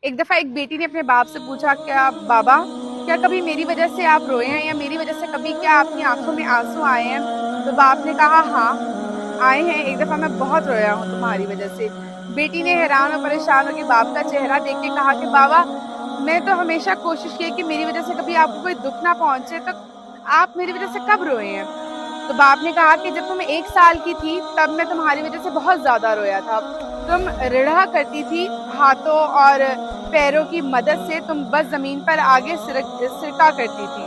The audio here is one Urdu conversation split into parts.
ایک دفعہ ایک بیٹی نے اپنے باپ سے پوچھا کیا بابا کیا کبھی میری وجہ سے آپ روئے ہیں یا میری وجہ سے کبھی کیا آپ کی آنکھوں میں آنسو آئے ہیں؟ تو باپ نے کہا ہاں آئے ہیں، ایک دفعہ میں بہت رویا ہوں تمہاری وجہ سے۔ بیٹی نے حیران اور پریشان ہو کے باپ کا چہرہ دیکھ کے کہا کہ بابا میں تو ہمیشہ کوشش کی ہے کہ میری وجہ سے کبھی آپ کو کوئی دکھ نہ پہنچے، تو آپ میری وجہ سے کب روئے ہیں؟ تو باپ نے کہا کہ جب تم 1 سال کی تھی تب میں تمہاری وجہ سے بہت زیادہ رویا تھا۔ تم رڑھا کرتی تھی ہاتھوں اور پیروں کی مدد سے، تم بس زمین پر آگے سرکا کرتی تھی،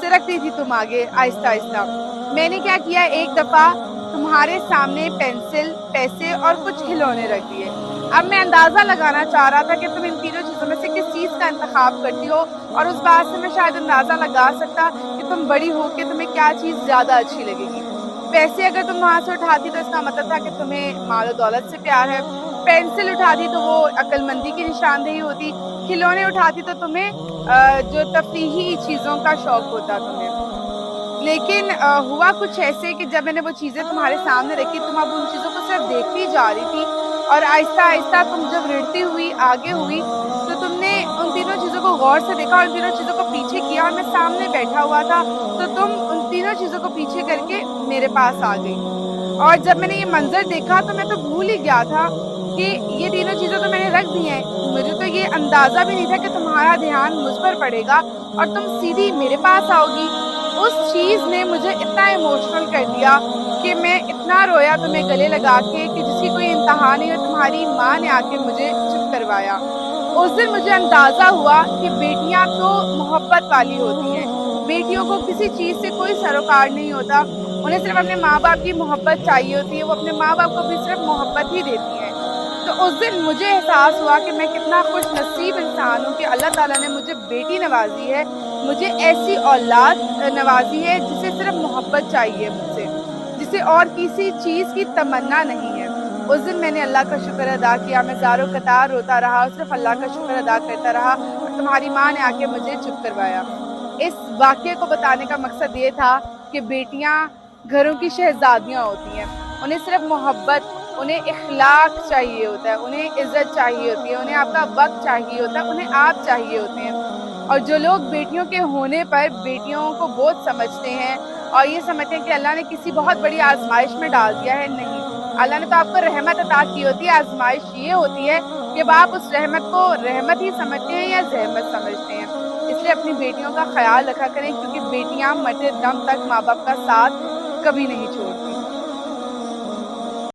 سرکتی تھی تم آگے آہستہ آہستہ۔ میں نے کیا کیا، ایک دفعہ تمہارے سامنے پینسل، پیسے اور کچھ کھلونے رکھ دیے۔ اب میں اندازہ لگانا چاہ رہا تھا کہ تم ان تینوں چیزوں میں سے کس چیز کا انتخاب کرتی ہو، اور اس بات سے میں شاید اندازہ لگا سکتا کہ تم بڑی ہو کے تمہیں کیا چیز زیادہ اچھی لگے گی۔ پیسے اگر تم وہاں سے اٹھاتی تو اس کا مطلب تھا کہ تمہیں مال و دولت سے پیار ہے، پینسل اٹھاتی تو وہ عقل مندی کی نشاندہی ہوتی، کھلونے اٹھاتی تو تمہیں جو تفریحی چیزوں کا شوق ہوتا تمہیں۔ لیکن ہوا کچھ ایسے کہ جب میں نے وہ چیزیں تمہارے سامنے رکھی، تم اب ان چیزوں کو صرف دیکھتی جا رہی تھی، اور آہستہ آہستہ تم جب رڑتی ہوئی آگے ہوئی تو تم نے ان تینوں چیزوں کو غور سے دیکھا اور ان تینوں چیزوں کو پیچھے کیا، اور میں سامنے بیٹھا ہوا تھا تو تم ان تینوں چیزوں کو پیچھے کر کے میرے پاس آ گئی۔ اور جب میں نے یہ منظر دیکھا تو میں تو بھول ہی گیا تھا کہ یہ تینوں چیزیں تو میں نے رکھ دی ہیں۔ مجھے تو یہ اندازہ بھی نہیں تھا کہ تمہارا دھیان مجھ پر پڑے گا اور تم سیدھی میرے پاس آؤ گی۔ اس چیز نے مجھے اتنا ایموشنل کر دیا کہ میں اتنا رویا تمہیں گلے لگا کے کہ جس کی کوئی انتہا نہیں، اور تمہاری ماں نے آ کے مجھے چپ کروایا۔ اس دن مجھے اندازہ ہوا کہ بیٹیاں تو محبت والی ہوتی ہیں، بیٹیوں کو کسی چیز سے کوئی سروکار نہیں ہوتا، انہیں صرف اپنے ماں باپ کی محبت چاہیے ہوتی ہے، وہ اپنے ماں باپ کو بھی صرف محبت ہی دیتی ہیں۔ تو اس دن مجھے احساس ہوا کہ میں کتنا خوش نصیب انسان ہوں کہ اللہ تعالیٰ نے مجھے بیٹی نوازی ہے، مجھے ایسی اولاد نوازی ہے جسے صرف محبت چاہیے مجھ سے، جسے اور کسی چیز کی تمنا نہیں ہے۔ اس دن میں نے اللہ کا شکر ادا کیا، میں زاروں قطار روتا رہا اور صرف اللہ کا شکر ادا کرتا رہا، اور تمہاری ماں نے آ کے مجھے چپ کروایا۔ اس واقعے کو بتانے کا مقصد یہ تھا کہ بیٹیاں گھروں کی شہزادیاں ہوتی ہیں، انہیں صرف محبت، انہیں اخلاق چاہیے ہوتا ہے، انہیں عزت چاہیے ہوتی ہے، انہیں آپ کا وقت چاہیے ہوتا ہے، انہیں آپ چاہیے ہوتے ہیں۔ اور جو لوگ بیٹیوں کے ہونے پر بیٹیوں کو بوجھ سمجھتے ہیں اور یہ سمجھتے ہیں کہ اللہ نے کسی بہت بڑی آزمائش میں ڈال دیا ہے، نہیں، اللہ نے تو آپ کو رحمت عطا کی ہوتی ہے۔ آزمائش یہ ہوتی ہے کہ آپ اس رحمت کو رحمت ہی سمجھتے ہیں یا زحمت سمجھتے ہیں۔ اس لیے اپنی بیٹیوں کا خیال رکھا کریں، کیونکہ بیٹیاں مرتے دم تک ماں باپ کا ساتھ کبھی نہیں چھوڑتی۔